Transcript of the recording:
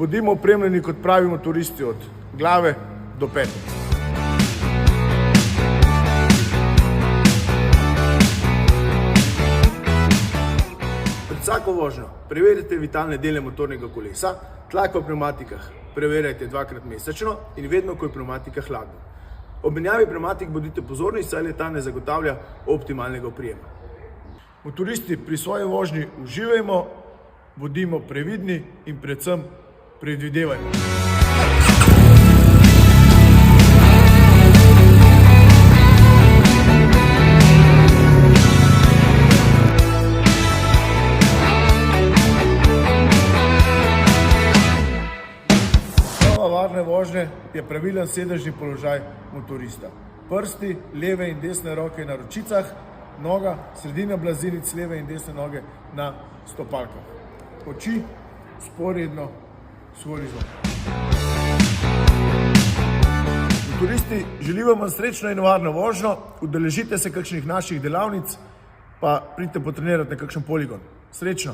Bodimo opremljeni, kot pravimo turisti, od glave do pete. Pred vsako vožnjo preverite vitalne dele motornega kolesa, tlak v pnevmatikah preverjajte 2-krat mesečno in vedno, ko je pnevmatika hladna. Ob menjavi pnevmatik bodite pozorni, saj le-ta ne zagotavlja optimalnega oprijema. Motoristi, pri svoji vožnji uživajmo, bodimo previdni in predvsem predvidevajmo. Varne vožnje je pravilen sedežni položaj motorista. Prsti leve in desne roke na ročicah, noga, sredina blazinic leve in desne noge na stopalkah. Oči vzporedno s horizontom. Motoristi, želimo vam srečno in varno vožnjo, udeležite se kakšnih naših delavnic, pa pridite potrenirati na kakšen poligon. Srečno!